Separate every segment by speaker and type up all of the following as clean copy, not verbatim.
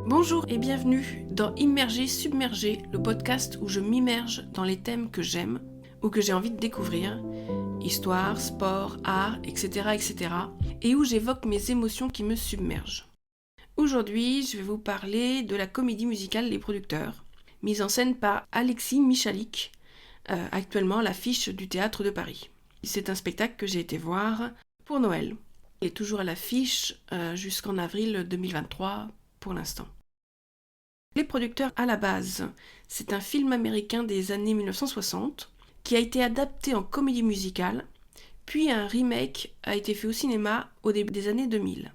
Speaker 1: Bonjour et bienvenue dans Immergé Submergé, le podcast où je m'immerge dans les thèmes que j'aime ou que j'ai envie de découvrir, histoire, sport, art, etc., etc., et où j'évoque mes émotions qui me submergent. Aujourd'hui, je vais vous parler de la comédie musicale Les Producteurs, mise en scène par Alexis Michalik, actuellement à l'affiche du Théâtre de Paris. C'est un spectacle que j'ai été voir pour Noël. Il est toujours à l'affiche jusqu'en avril 2023 pour l'instant. Les Producteurs à la base, c'est un film américain des années 1960 qui a été adapté en comédie musicale, puis un remake a été fait au cinéma au début des années 2000.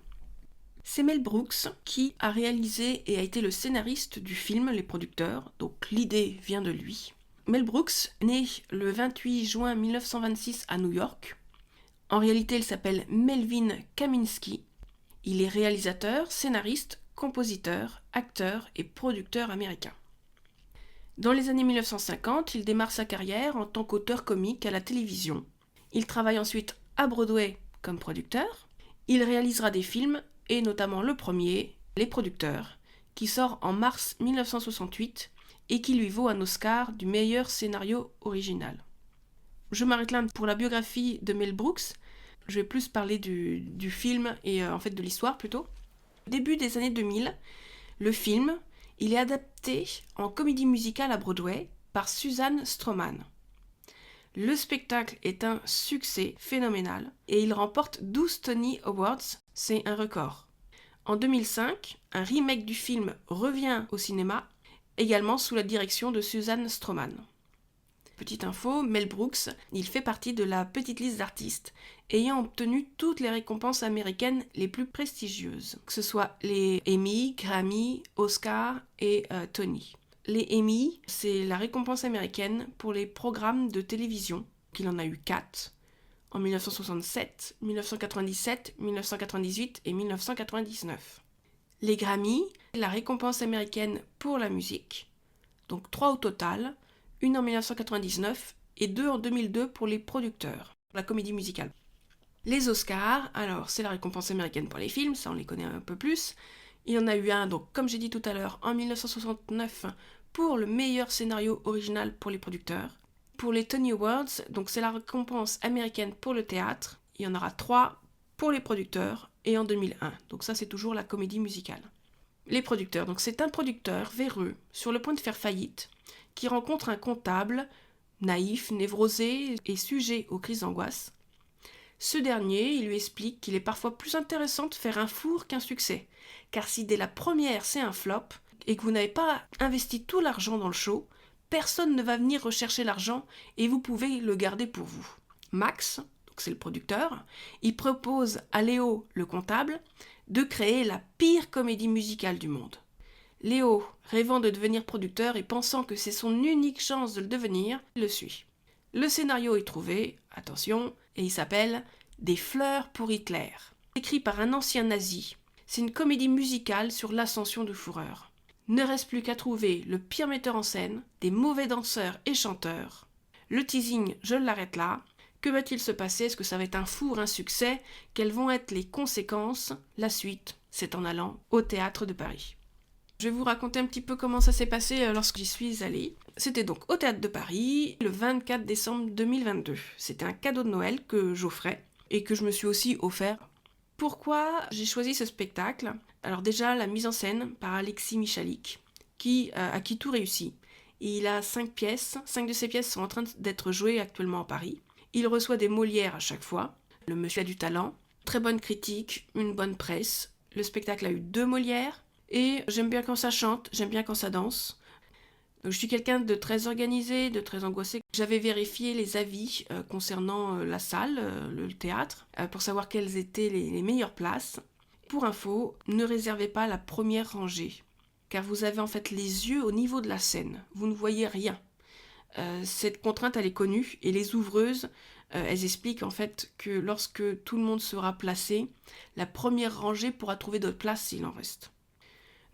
Speaker 1: C'est Mel Brooks qui a réalisé et a été le scénariste du film Les Producteurs, donc l'idée vient de lui. Mel Brooks, né le 28 juin 1926 à New York. En réalité, il s'appelle Melvin Kaminsky. Il est réalisateur, scénariste, compositeur, acteur et producteur américain. Dans les années 1950, il démarre sa carrière en tant qu'auteur comique à la télévision. Il travaille ensuite à Broadway comme producteur. Il réalisera des films, et notamment le premier, Les Producteurs, qui sort en mars 1968 et qui lui vaut un Oscar du meilleur scénario original. Je m'arrête là pour la biographie de Mel Brooks. Je vais plus parler du film et en fait de l'histoire plutôt. Au début des années 2000, le film, il est adapté en comédie musicale à Broadway par Susan Stroman. Le spectacle est un succès phénoménal et il remporte 12 Tony Awards, c'est un record. En 2005, un remake du film revient au cinéma, également sous la direction de Susan Stroman. Petite info, Mel Brooks, il fait partie de la petite liste d'artistes ayant obtenu toutes les récompenses américaines les plus prestigieuses, que ce soit les Emmy, Grammy, Oscar et Tony. Les Emmy, c'est la récompense américaine pour les programmes de télévision, qu'il en a eu 4, en 1967, 1997, 1998 et 1999. Les Grammy, la récompense américaine pour la musique, donc 3 au total, une en 1999 et 2 en 2002 pour les producteurs, la comédie musicale. Les Oscars, alors c'est la récompense américaine pour les films, ça on les connaît un peu plus. Il y en a eu un, donc comme j'ai dit tout à l'heure, en 1969 pour le meilleur scénario original pour les producteurs. Pour les Tony Awards, donc c'est la récompense américaine pour le théâtre, il y en aura 3 pour les producteurs et en 2001, donc ça c'est toujours la comédie musicale. Les producteurs, donc c'est un producteur véreux, sur le point de faire faillite, qui rencontre un comptable, naïf, névrosé et sujet aux crises d'angoisse. Ce dernier, il lui explique qu'il est parfois plus intéressant de faire un four qu'un succès, car si dès la première c'est un flop, et que vous n'avez pas investi tout l'argent dans le show, personne ne va venir rechercher l'argent et vous pouvez le garder pour vous. Max, donc c'est le producteur, il propose à Léo, le comptable, de créer la pire comédie musicale du monde. Léo, rêvant de devenir producteur et pensant que c'est son unique chance de le devenir, le suit. Le scénario est trouvé, attention, et il s'appelle « Des fleurs pour Hitler », écrit par un ancien nazi. C'est une comédie musicale sur l'ascension du Führer. Ne reste plus qu'à trouver le pire metteur en scène, des mauvais danseurs et chanteurs. Le teasing, je l'arrête là. Que va-t-il se passer? Est-ce que ça va être un four, un succès? Quelles vont être les conséquences? La suite, c'est en allant au Théâtre de Paris. Je vais vous raconter un petit peu comment ça s'est passé lorsque j'y suis allée. C'était donc au Théâtre de Paris, le 24 décembre 2022. C'était un cadeau de Noël que j'offrais et que je me suis aussi offert. Pourquoi j'ai choisi ce spectacle? Alors déjà, la mise en scène par Alexis Michalik, à qui tout réussit. Il a 5 pièces, 5 de ces pièces sont en train d'être jouées actuellement à Paris. Il reçoit des Molières à chaque fois. Le monsieur a du talent, très bonne critique, une bonne presse. Le spectacle a eu 2 Molières. Et j'aime bien quand ça chante, j'aime bien quand ça danse. Donc, je suis quelqu'un de très organisé, de très angoissé. J'avais vérifié les avis concernant la salle, le théâtre, pour savoir quelles étaient les meilleures places. Pour info, ne réservez pas la première rangée, car vous avez en fait les yeux au niveau de la scène. Vous ne voyez rien. Cette contrainte, elle est connue, et les ouvreuses, elles expliquent en fait que lorsque tout le monde sera placé, la première rangée pourra trouver d'autres places s'il en reste.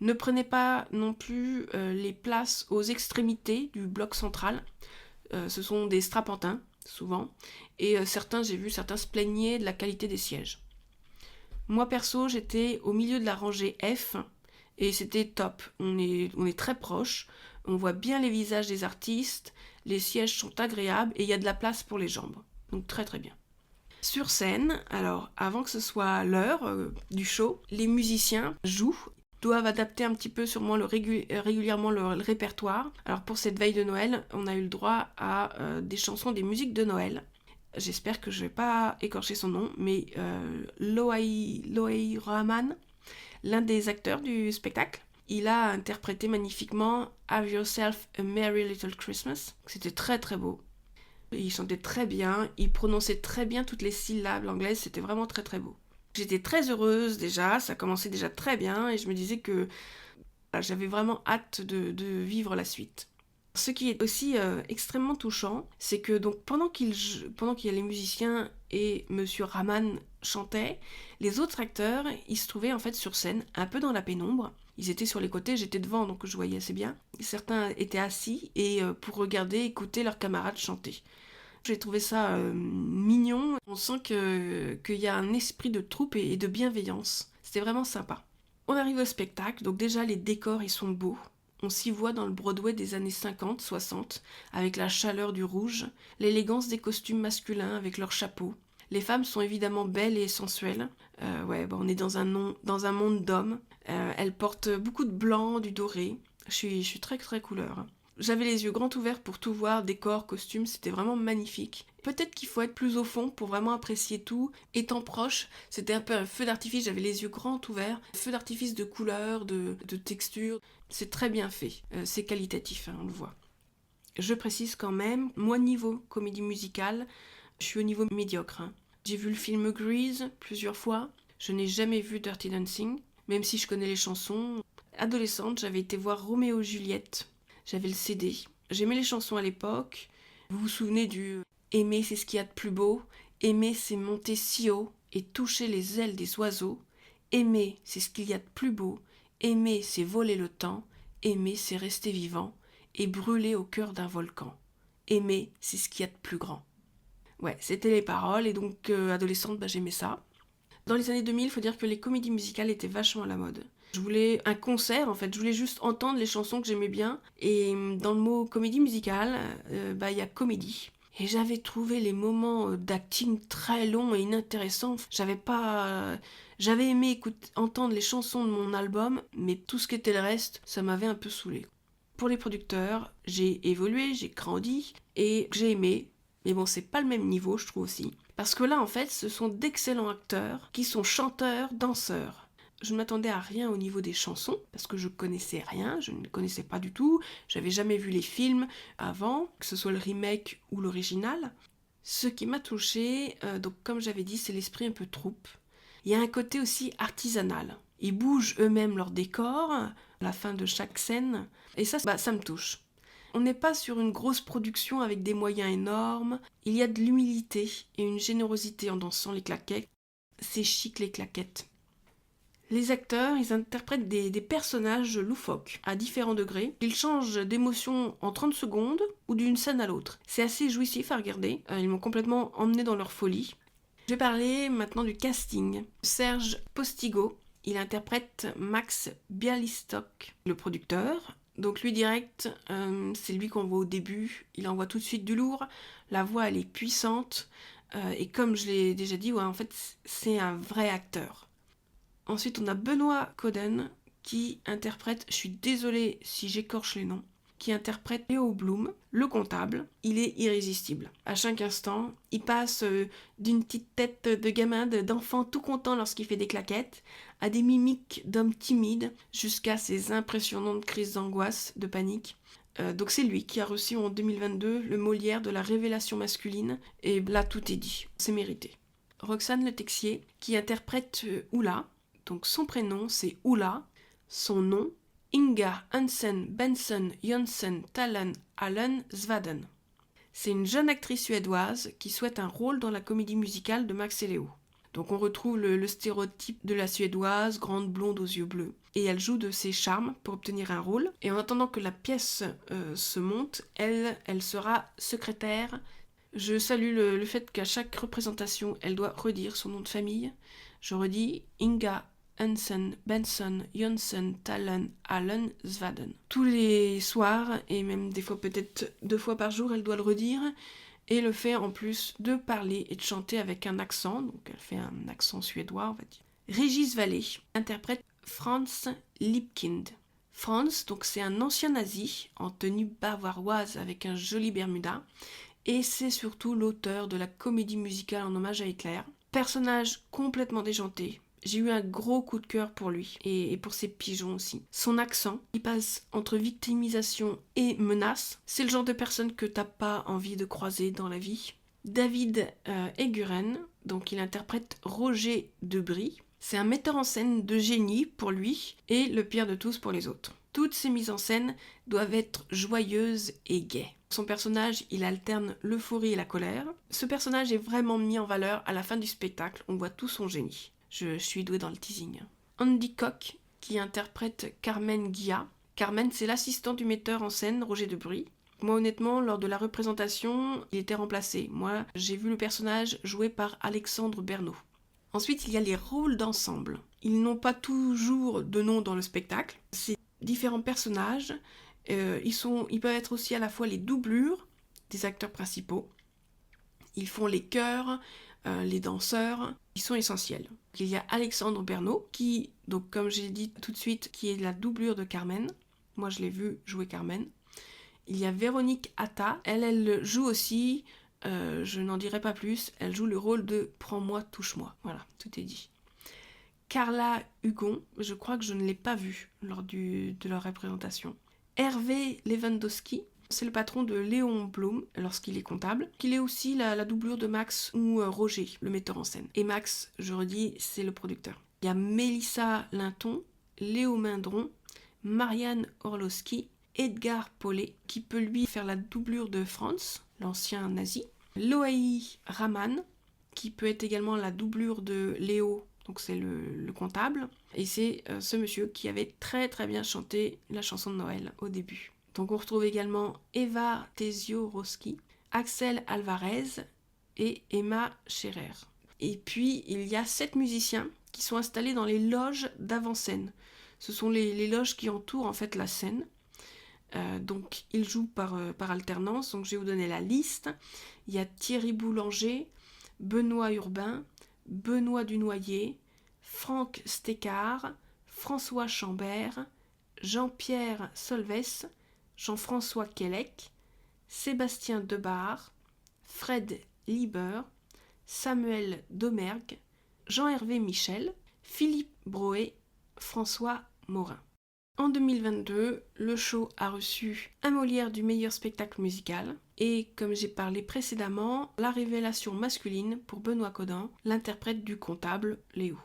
Speaker 1: Ne prenez pas non plus les places aux extrémités du bloc central. Ce sont des strapontins, souvent. Et certains se plaignaient de la qualité des sièges. Moi perso, j'étais au milieu de la rangée F et c'était top. On est très proches, on voit bien les visages des artistes, les sièges sont agréables et il y a de la place pour les jambes. Donc très très bien. Sur scène, alors avant que ce soit l'heure du show, les musiciens jouent, doivent adapter un petit peu sûrement régulièrement le répertoire. Alors pour cette veille de Noël, on a eu le droit à des chansons, des musiques de Noël. J'espère que je vais pas écorcher son nom, mais Loai Rahman, l'un des acteurs du spectacle, il a interprété magnifiquement Have Yourself a Merry Little Christmas. C'était très très beau. Il chantait très bien, il prononçait très bien toutes les syllabes anglaises, c'était vraiment très très beau. J'étais très heureuse déjà, ça commençait déjà très bien et je me disais que j'avais vraiment hâte de vivre la suite. Ce qui est aussi extrêmement touchant, c'est que donc pendant qu'il y a les musiciens et Monsieur Rahman chantait, les autres acteurs, ils se trouvaient en fait sur scène, un peu dans la pénombre. Ils étaient sur les côtés, j'étais devant, donc je voyais assez bien. Certains étaient assis et pour regarder, écouter leurs camarades chanter. J'ai trouvé ça mignon. On sent qu'il y a un esprit de troupe et de bienveillance. C'était vraiment sympa. On arrive au spectacle, donc déjà les décors ils sont beaux. On s'y voit dans le Broadway des années 50, 60, avec la chaleur du rouge, l'élégance des costumes masculins avec leurs chapeaux. Les femmes sont évidemment belles et sensuelles. On est dans un monde d'hommes. Elles portent beaucoup de blanc, du doré. Je suis très très couleur. J'avais les yeux grands ouverts pour tout voir, décor, costumes, c'était vraiment magnifique. Peut-être qu'il faut être plus au fond pour vraiment apprécier tout. Étant proche, c'était un peu un feu d'artifice, j'avais les yeux grands ouverts. Feu d'artifice de couleurs, de textures. C'est très bien fait, c'est qualitatif, on le voit. Je précise quand même, moi niveau comédie musicale, je suis au niveau médiocre. J'ai vu le film Grease plusieurs fois, je n'ai jamais vu Dirty Dancing, même si je connais les chansons. Adolescente, j'avais été voir Roméo et Juliette. J'avais le CD. J'aimais les chansons à l'époque. Vous vous souvenez du Aimer c'est ce qu'il y a de plus beau. Aimer c'est monter si haut et toucher les ailes des oiseaux. Aimer c'est ce qu'il y a de plus beau. Aimer c'est voler le temps. Aimer c'est rester vivant et brûler au cœur d'un volcan. Aimer c'est ce qu'il y a de plus grand. Ouais, c'était les paroles et donc adolescente, j'aimais ça. Dans les années 2000, il faut dire que les comédies musicales étaient vachement à la mode. Je voulais un concert, en fait, je voulais juste entendre les chansons que j'aimais bien. Et dans le mot comédie musicale, y a comédie. Et j'avais trouvé les moments d'acting très longs et inintéressants. J'avais aimé entendre les chansons de mon album, mais tout ce qui était le reste, ça m'avait un peu saoulé. Pour les producteurs, j'ai évolué, j'ai grandi et j'ai aimé. Mais bon, c'est pas le même niveau, je trouve aussi. Parce que là, en fait, ce sont d'excellents acteurs qui sont chanteurs, danseurs. Je ne m'attendais à rien au niveau des chansons, parce que je connaissais rien, je ne connaissais pas du tout, j'avais jamais vu les films avant, que ce soit le remake ou l'original. Ce qui m'a touchée, donc comme j'avais dit, c'est l'esprit un peu troupe. Il y a un côté aussi artisanal. Ils bougent eux-mêmes leur décor à la fin de chaque scène, et ça me touche. On n'est pas sur une grosse production avec des moyens énormes. Il y a de l'humilité et une générosité en dansant les claquettes. C'est chic les claquettes. Les acteurs, ils interprètent des personnages loufoques à différents degrés. Ils changent d'émotion en 30 secondes ou d'une scène à l'autre. C'est assez jouissif à regarder. Ils m'ont complètement emmené dans leur folie. Je vais parler maintenant du casting. Serge Postigo, il interprète Max Bialystok, le producteur. Donc lui direct, c'est lui qu'on voit au début, il envoie tout de suite du lourd, la voix elle est puissante, et comme je l'ai déjà dit, en fait c'est un vrai acteur. Ensuite on a Benoît Coden qui interprète, je suis désolée si j'écorche les noms, qui interprète Léo Blum, le comptable. Il est irrésistible. À chaque instant, il passe d'une petite tête de gamin, d'enfant tout content lorsqu'il fait des claquettes, à des mimiques d'homme timide, jusqu'à ces impressionnantes crises d'angoisse, de panique. Donc c'est lui qui a reçu en 2022 le Molière de la révélation masculine, et là tout est dit, c'est mérité. Roxane Le Texier qui interprète Oula, donc son prénom c'est Oula, son nom Inga Hansen Benson Jonsson Tallen Allen Svaden. C'est une jeune actrice suédoise qui souhaite un rôle dans la comédie musicale de Max et Léo. Donc on retrouve le stéréotype de la suédoise, grande blonde aux yeux bleus. Et elle joue de ses charmes pour obtenir un rôle. Et en attendant que la pièce se monte, elle sera secrétaire. Je salue le fait qu'à chaque représentation, elle doit redire son nom de famille. Je redis, Inga, Hansen, Benson, Jonsson, Tallen, Allen, Svaden. Tous les soirs, et même des fois peut-être 2 fois par jour, elle doit le redire, et le fait en plus de parler et de chanter avec un accent, donc elle fait un accent suédois, on va dire. Régis Vallée interprète Franz Liebkind. Franz, donc c'est un ancien nazi en tenue bavaroise avec un joli Bermuda, et c'est surtout l'auteur de la comédie musicale en hommage à Hitler. Personnage complètement déjanté. J'ai eu un gros coup de cœur pour lui et pour ses pigeons aussi. Son accent, il passe entre victimisation et menace. C'est le genre de personne que t'as pas envie de croiser dans la vie. David Eguren, donc il interprète Roger Debris. C'est un metteur en scène de génie pour lui et le pire de tous pour les autres. Toutes ces mises en scène doivent être joyeuses et gaies. Son personnage, il alterne l'euphorie et la colère. Ce personnage est vraiment mis en valeur à la fin du spectacle, on voit tout son génie. Je suis douée dans le teasing. Andy Koch, qui interprète Carmen Guilla. Carmen, c'est l'assistant du metteur en scène, Roger Debris. Moi, honnêtement, lors de la représentation, il était remplacé. Moi, j'ai vu le personnage joué par Alexandre Bernot. Ensuite, il y a les rôles d'ensemble. Ils n'ont pas toujours de nom dans le spectacle. C'est différents personnages. Ils peuvent être aussi à la fois les doublures des acteurs principaux. Ils font les chœurs, les danseurs. Ils sont essentiels. Il y a Alexandre Bernot, qui, donc comme j'ai dit tout de suite, qui est la doublure de Carmen. Moi, je l'ai vu jouer Carmen. Il y a Véronique Atta. Elle joue aussi, je n'en dirai pas plus, elle joue le rôle de « Prends-moi, touche-moi ». Voilà, tout est dit. Carla Hugon, je crois que je ne l'ai pas vue lors de leur représentation. Hervé Lewandowski, c'est le patron de Léon Blum lorsqu'il est comptable. Il est aussi la doublure de Max ou Roger, le metteur en scène. Et Max, je redis, c'est le producteur. Il y a Mélissa Linton, Léo Mindron, Marianne Orlowski, Edgar Paulet, qui peut lui faire la doublure de Franz, l'ancien nazi. Loaï Raman, qui peut être également la doublure de Léo, donc c'est le comptable. Et c'est ce monsieur qui avait très très bien chanté la chanson de Noël au début. Donc on retrouve également Eva Tesio-Roski, Axel Alvarez et Emma Scherer. Et puis il y a 7 musiciens qui sont installés dans les loges d'avant-scène. Ce sont les loges qui entourent en fait la scène. Donc ils jouent par alternance, donc je vais vous donner la liste. Il y a Thierry Boulanger, Benoît Urbain, Benoît Dunoyer, Franck Stécard, François Chambert, Jean-Pierre Solves, Jean-François Quellec, Sébastien Debar, Fred Lieber, Samuel Domergue, Jean-Hervé Michel, Philippe Broé, François Morin. En 2022, le show a reçu un Molière du meilleur spectacle musical et, comme j'ai parlé précédemment, la révélation masculine pour Benoît Codin, l'interprète du comptable Léo.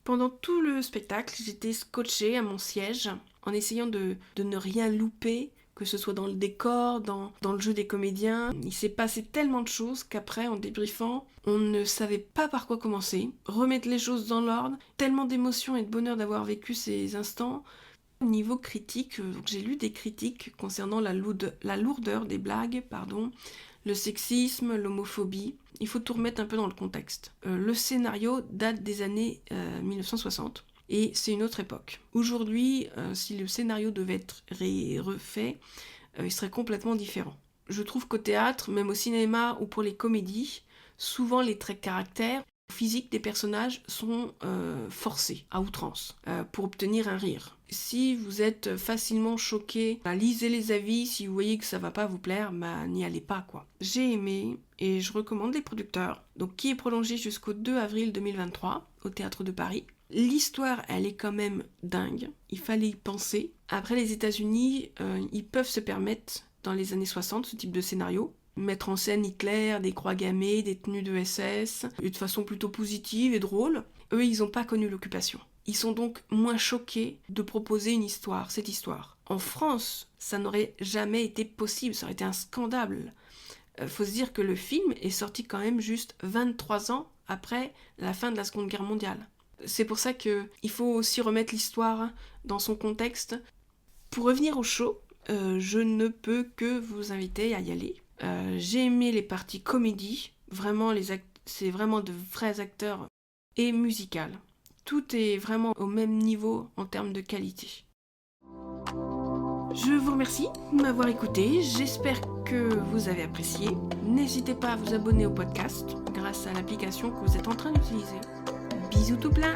Speaker 1: Pendant tout le spectacle, j'étais scotchée à mon siège en essayant de ne rien louper, que ce soit dans le décor, dans le jeu des comédiens. Il s'est passé tellement de choses qu'après, en débriefant, on ne savait pas par quoi commencer, remettre les choses dans l'ordre, tellement d'émotions et de bonheur d'avoir vécu ces instants. Au niveau critique, j'ai lu des critiques concernant la lourdeur des blagues, le sexisme, l'homophobie. Il faut tout remettre un peu dans le contexte. Le scénario date des années 1960 et c'est une autre époque. Aujourd'hui, si le scénario devait être refait, il serait complètement différent. Je trouve qu'au théâtre, même au cinéma ou pour les comédies, souvent les traits de caractère physiques des personnages sont forcés à outrance pour obtenir un rire. Si vous êtes facilement choqué, lisez les avis. Si vous voyez que ça va pas vous plaire, n'y allez pas quoi. J'ai aimé et je recommande Les Producteurs, donc qui est prolongé jusqu'au 2 avril 2023 au Théâtre de Paris. L'histoire, elle est quand même dingue. Il fallait y penser. Après, les États-Unis, ils peuvent se permettre dans les années 60 ce type de scénario. Mettre en scène Hitler, des croix gammées, des tenues de SS, et de façon plutôt positive et drôle. Eux, ils n'ont pas connu l'occupation. Ils sont donc moins choqués de proposer cette histoire. En France, ça n'aurait jamais été possible, ça aurait été un scandale. Faut se dire que le film est sorti quand même juste 23 ans après la fin de la Seconde Guerre mondiale. C'est pour ça qu'il faut aussi remettre l'histoire dans son contexte. Pour revenir au show, je ne peux que vous inviter à y aller. J'ai aimé les parties comédie, vraiment c'est vraiment de vrais acteurs et musicale. Tout est vraiment au même niveau en termes de qualité. Je vous remercie de m'avoir écouté, j'espère que vous avez apprécié. N'hésitez pas à vous abonner au podcast grâce à l'application que vous êtes en train d'utiliser. Bisous tout plein!